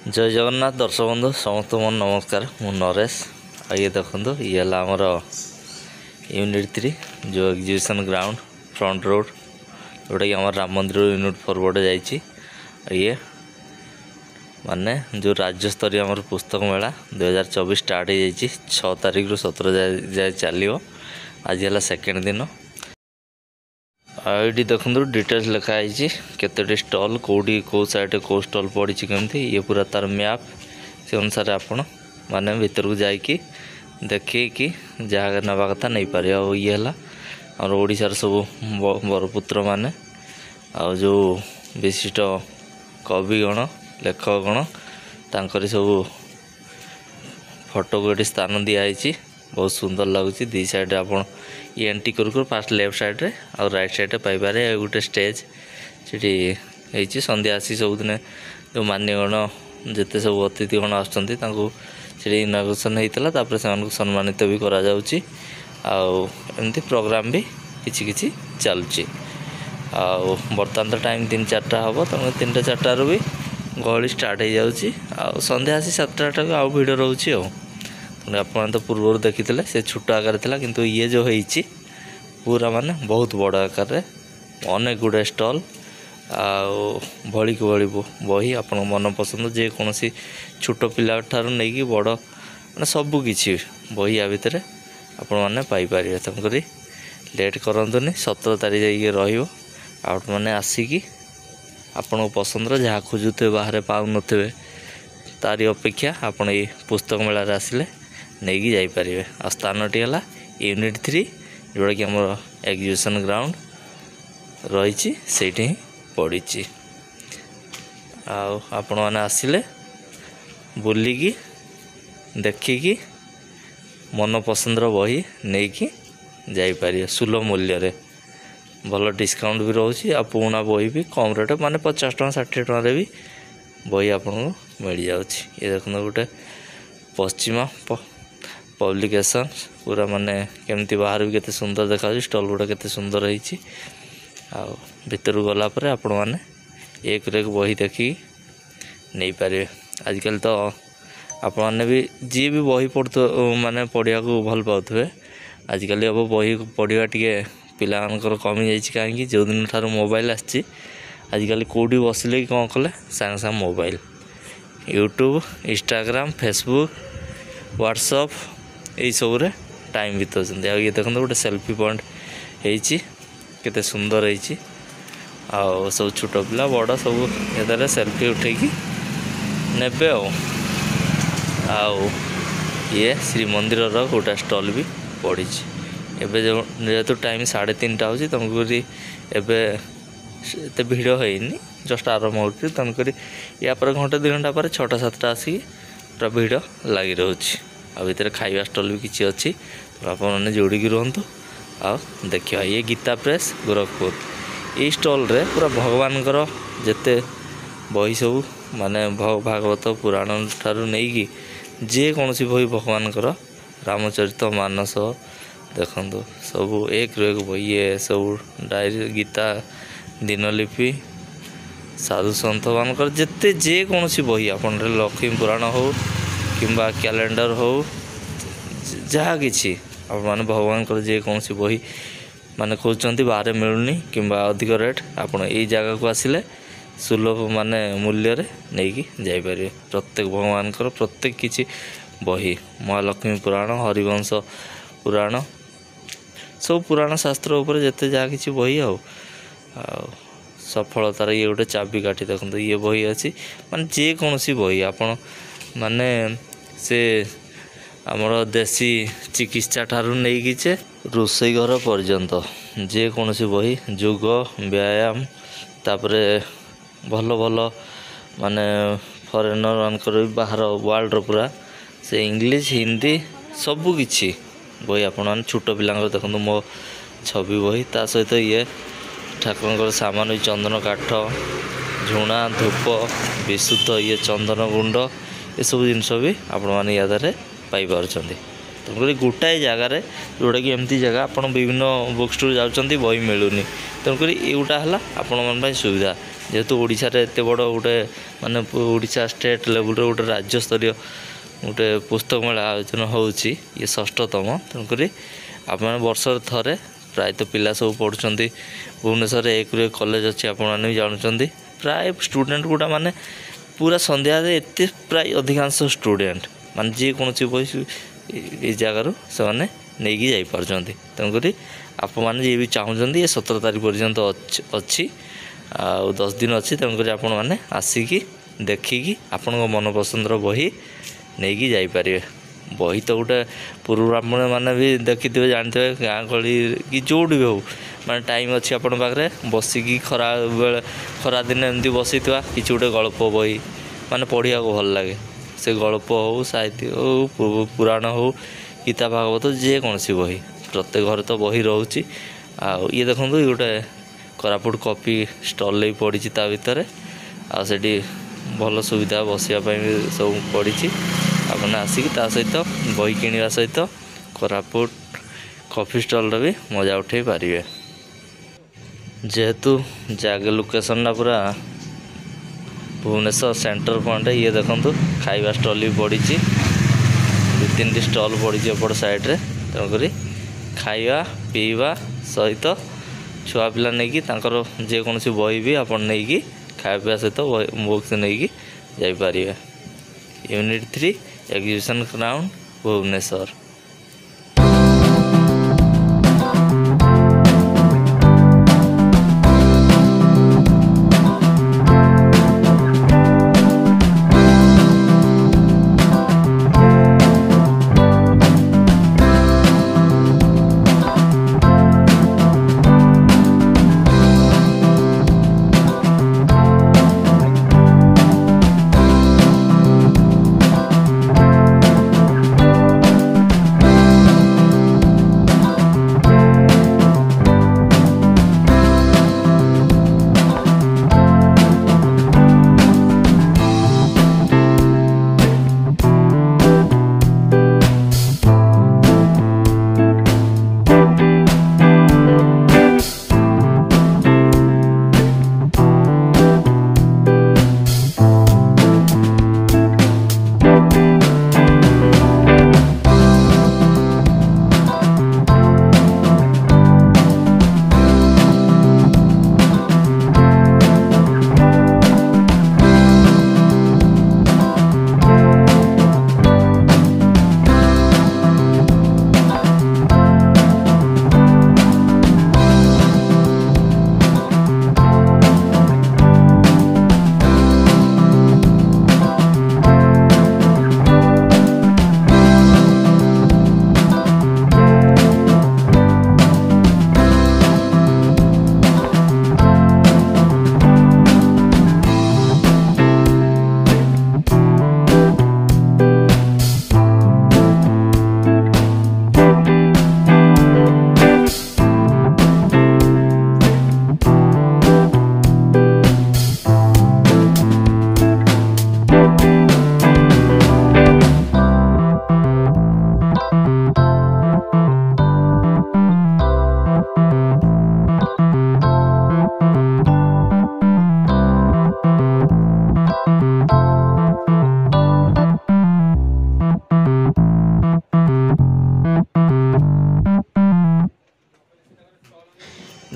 जय जगन्नाथ दर्शक बंधु समस्त मन नमस्कार मु नरेश ये देखो ये आमर यूनिट 3 जो एग्जीबिशन ग्राउंड फ्रंट रोड जोटा कि आम राम मंदिर यूनिट फॉरवर्ड जाइए ये माने जो राज्य स्तरीय आम पुस्तक मेला 2024 स्टार्ट हो 6 तारिख रु 17 जाए चलो आज है सेकेंड दिन ये देखो डिटेल्स लिखाई केतोटी स्टल कौटी कौ साइड कौ स्टल पड़ी केमती ये पूरा तार मैप से अनुसार आपण माने भीतर को जाकि देखिए कि जहाँ नवा कथा नहीं पारे ये है और ओडिशार सब बरपुत्र माने आ जो विशिष्ट कविगण लेखकगण तांकरी सब फोटो को ये स्थान दिखाई बहुत सुंदर लगुच दी साइड आप ये एंट्री कर फास्ट लेफ्ट साइड रे और राइट साइड रे पाई पारे गोटे स्टेज से संध्या आसी सबुदिन जो मान्यगण जिते सब अतिथिगण आसुँच इनागुरेसन होता से सम्मानित भी करा जाउची एमती प्रोग्राम भी किछि चलुची बर्तमान तो टाइम 3-4टा हम तुम 3-4टार भी गहली स्टार्ट हो जाऊँगी संध्या आसी 7टा आउ भिड़ रोचे आप तो पूर्व देखी से छोट आकार था किंतु ये जो होती पूरा माने बहुत बड़ आकार अनेक गुड़े स्टल भली को भली बही आप मन पसंद जेकोसी छोट पिला ठार नहीं बड़ मैंने सबू किसी बही या भितर आपण मैंने पाइपर तेणुक लेट करतुनि 17 तारीख ये मैंने आसिकी आपण पसंद जहाँ खोजुवे बाहर पाऊन तारी अपेक्षा आपड़ ये पुस्तक मेला आसिले नहीं जापर आ स्थानटी है यूनिट 3 जोटा कि आम एग्जीबिशन ग्राउंड रही ही पड़ी आपण मैंने आसिले बुलिकी देखिकी मन पसंद बही नहीं कि जापर सुलभ मूल्य रे भल डिस्काउंट भी रोचे आ पुराना बही भी कम रेट माने 50 टଙ୍କା 60 टଙ୍କା भी बही आपको मिल जाऊँगी ये देखो गोटे पश्चिमा पब्लिकेशन पूरा माने केमती बाहर भी केते सुंदर देखा स्टल गुड़ा केते सुंदर होती भितर गला पर आपण मैंने एक बही देखी नहीं पारे आजकल तो आपण मैंने भी जी भी बही पढ़ु माने पढ़िया को भल पाउथे आजकल अब बही पढ़ा टे पिलांकर कमी जाइए कहीं जो दिन ठार मोबाइल आसी आजकल कौटी बसिले कि कौन कले सांगे सांगे mobile YouTube Instagram Facebook WhatsApp यही सब टाइम बिताउछन ये देखो गोटे सेल्फी पॉइंट होती केते सुंदर होती सब छोट पिला बड़ सब ये सेल्फी उठेकी नेबे ये श्रीमंदिर गोटे स्टल भी पड़ी एबे जेहेतु टाइम 3:30 हो तुमको एत भिड़ होनी जस्ट आरम्भ हो तेणुक या घंटे 2 घंटा पर 6-7टा आसिक पूरा भिड़ लगी रोचे भितर खाଇବା स्टल भी किसी अच्छी तो आपने जोड़िकी रुहतु देखिए ये गीता प्रेस गोरखपुर ये स्टल रे पूरा भगवान जेते बही सब माने भागवत पुराण ठारू नहीं कि जेकोसी बही भगवान रामचरित मानस देखु सब एक बही ये सब डायरी गीता दिनलिपि साधु सन्थ मान जिते जेकोसी बही आप लक्ष्मी पुराण हो किंबा कैलेंडर हो जहाँ कि मैंने भगवान जेकोसी बही माने खोजते बाहर मिलूनी किंबा अधिक रेट आप जगह को आसिले सुलभ माने मूल्य रे नहीं कि जापर प्रत्येक भगवान प्रत्येक किसी बही महालक्ष्मी पुराण हरिवंश पुराण सब पुराण शास्त्र उपर जिते जहाँ कि बही सफलतार ये गोटे चाबी काठी देखो ये बही अच्छी माने जेकोसी बही आपण माने से आमर देसी चिकित्सा ठारू नहीं किचे रोसई घर पर्यंत जेकोसी बही योग व्यायाम तापरे भल भल माने फरेनर मानकर बाहर वर्ल्ड पूरा से इंग्लिश हिंदी सबू किछि बही आपण छोट पिला देखो मो छवि बही ता सहित ये ठाकुर सामान चंदन काठ झुणा धूप विशुद्ध ये चंदन गुंड ये सब जिनस भी आपण मैंने यादारे पाइपर तेणुक गोटाए जगार जोटा कि एमती जगह आप विभिन्न बुक स्टोर जाऊँच बही मिलूनी तेणुक युटा है आपण सुविधा जेहेतु ओडिशा रे एत बड़ गोटे माने ओडिशा स्टेट लेवल गोटे राज्य स्तरीय गोटे पुस्तक मेला आयोजन होची ये षष्ठतम तेणुक आप वर्ष थे प्रायतः पिला सब पढ़ुं भुवनेश्वर एक कॉलेज अच्छी आपने भी जानते प्राय स्टूडेंट गुड़ा माने पूरा संध्या एत प्राय अधिकांश स्टूडेंट मान जी कौन बही जगार से नहीं जापर तेणुक आप ये भी चाहते ये 17 तारीख पर्यंत अच्छी 10 दिन अच्छी तेणुक आपण मैंने आसिकी देखिकी आपण मन पसंद बही नहीं जापर बही तो गोटे पूर्व ब्राह्मण मैंने भी देखी थे जानते गाँ गली कि जोटी भी हो माने टाइम अच्छी आपण पाखे बसिकी खरा दिन एमती बसी कि गोटे गल्प बही माने पढ़िया को भल लगे से गल्प हो साहित्य हो पुराण हो गीता भागवत जेकोसी बही प्रत्येक घर तो बही रोचे ये देखो गोटे कोरापुट कॉफी स्टल भी पड़ी ता भितर आठी भल सुविधा बसापी सब पड़ी आपने आसिक सहित बही किणवा सहित कोरापुट कॉफी स्टल भी मजा उठे पारे जेहेतु जगह लोकेशन पूरा भुवनेश्वर सेंटर पॉइंट ये देखो खाଇବା स्टल भी पड़ी 2-3 स्टल पड़ी एपट साइड्रे तेणुक खाଇବା पीवा सहित छुआ पिला नहीं जेकोसी बही भी आप नहीं खाया पीवा सहित बुक्स नहीं जापर यूनिट 3 एग्जीबिशन ग्राउंड भुवनेश्वर।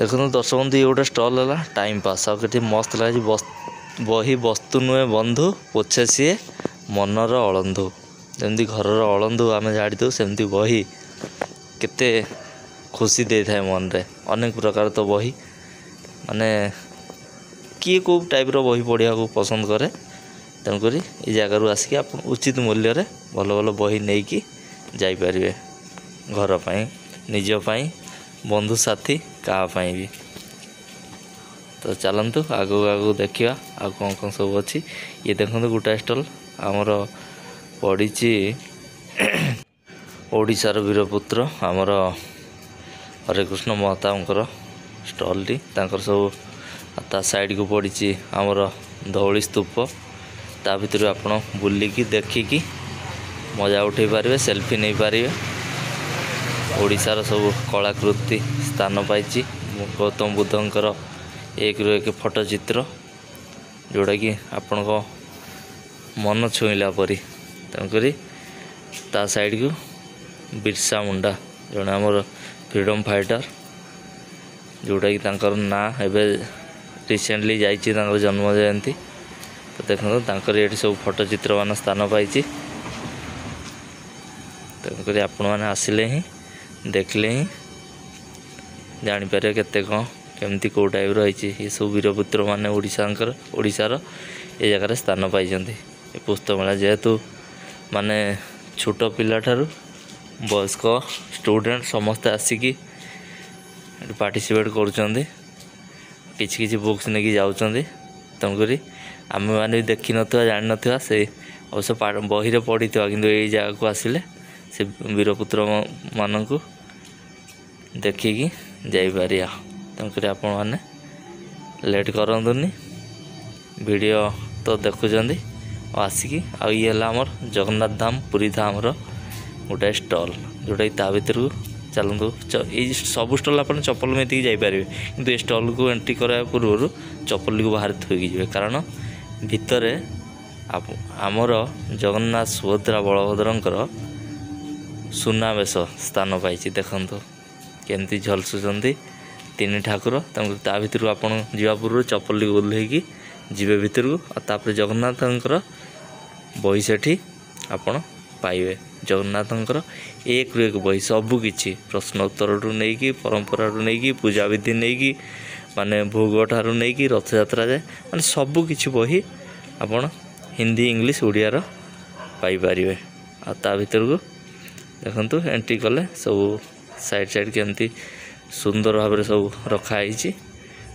देखो दर्शक बंधु ये गोटे स्टल है टाइम पास आगे मस्त लगे बही वस्तु नुहे बंधु पोछे सी मनर अळंधु जमी घर अळंधु आम झाड़ी दू सेमती बही केते खुशी दे था मन रे अनेक प्रकार तो बही माने किए को टाइप रो बही पढ़िया को पसंद करे तेणुक ये जगार आसिक आप उचित मूल्य रे भल भल बही नहीं कि जापर घर पाई निजपाई बंधु साथी कहाँपाई भी तो चलतु आगू आगू देखा आ कौन कौन सब अच्छी ये देखो गोटा स्टल आमर पड़ी ओडिशार वीरपुत्र आमर हरेकृष्ण महताबंकर स्टल टी सब ता साइड को पड़ी आमर धौली स्तूप ता भर आप बुलिकी देखिकी मजा उठे पारे सेल्फी नहीं पारे ओडिशार सब कलाकृति स्थान पाई गौतम बुद्धंकर 1 ରୁ 1 फोटो चित्र जोड़ा कि आपण मन छुईला परी। तेणुक ता साइड को बिरसा मुंडा जड़े आमर फ्रीडम फाइटर जोटा कि तांकर ना एबे रिसेंटली जाइए जन्म जयंती। तो देखो ये सब फोटो चित्र मान स्थान पाई। तेणुक आपण मैंने आसिले ही देखले ही जापर के केमती कौ टाइप रही। ये सब वीरपुत्र मैंने ओडिशार ये जगह स्थान पाई। पुस्तक मेला जेहेतु माने छोट पिला ठारू वयस्क स्टूडेंट समस्ते आसिकी पार्टिसिपेट करुँच किछि बुक्स नहीं जाऊँच। तेणुक आम मैंने भी देखी ना जान ना से अवश्य बही पढ़ी था कि यही जगह को आसिले से वीरपुत्र मान को देखिकी जापर। तेणुक आपण मैंने लेट करनी वीडियो तो देखुं आसिकी ये आमर जगन्नाथ धाम पुरी धाम गोटे स्टल जोटा कि ता भर को चलतु ये सब स्टल आप चप्पल मेतिक जापर कि स्टल को एंट्री कराया पूर्व चप्पल को बाहर थोक जी कारण भितर आमर जगन्नाथ सुभद्रा बलभद्रंकर सुनावेश स्थान पाई। देखु केमती झलसुंच 3 ठाकुर। ता भर को आप जा पूर्व चप्पल को ओह्लैकी जीवे भीतर को तापर जगन्नाथंकर बही सेठी आपण पाइबे। जगन्नाथंकर 1 ରୁ 1 बही सबकि प्रश्नोत्तर ठू नहीं कि परंपरा नहीं कि पूजा विधि नहीं कि माने भोग ठारू नहीं कि रथ यात्रा जाए माने सबकि बही आपण हिंदी इंग्लिश ओडियार पाइपर। आ भीतर को देखंतु एंट्री कले सब साइड साइड केमती सुंदर भाव में सब रखाई।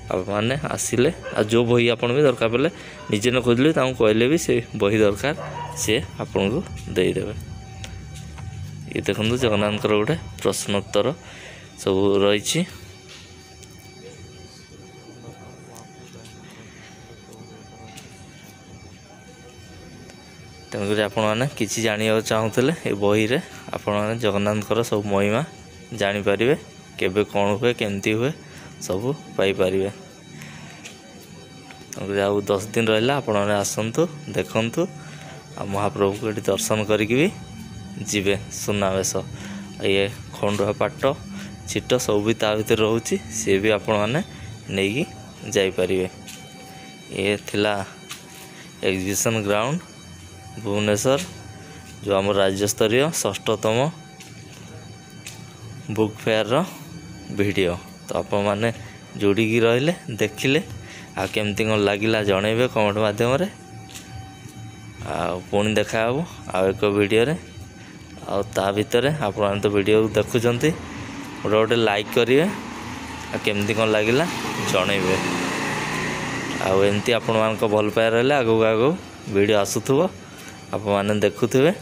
आप मैंने आसिले आ जो बही आपन भी दरकार पड़े निजे न खोजले कहले भी से बही दरकार सी आपन को देदेवे। ये देखो जगन्नाथ गोटे प्रश्नोत्तर सब रही। तेणुक आपण मैंने किसी जाना चाहूँगे ये बही रे आपण मैंने जगन्नाथर सब महिमा जापर केबे कौन हुए केमती हुए सब पाइपर। आउ 10 दिन रहा आपण मैंने आसतु देखु आ महाप्रभु को ये दर्शन करके भी जीवे। सुनावेश ये खंडुआ पाट छिट सब भी ता भर रोचे सी भी आपण मैंने नहीं जापर। ये थिला एग्जिबिशन ग्राउंड भुवनेश्वर जो आम राज्य स्तरीय 6ष्ठतम बुक फेयर वीडियो। तो आप मैंने जोड़ी रहिले देखिले आ केमती कौन लगिला जनइबे कमेंट माध्यम पुणी देखा आउ एक वीडियो रे आ ता भितर आप तो वीडियो देखुं गोटे लाइक करेंगे आ केमती कौन लगिला जनइबे। आउ एमती आपण मान भल पाया रहा आगू आगू वीडियो आसुथबो आप मैंने देखुथे।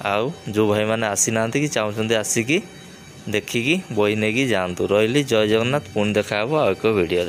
आउ जो भाई मैंने आसी ना कि चाहते आसिकी देखिकी बही नहीं जातु। रही जय जगन्नाथ पुणी देखा एक वीडियो।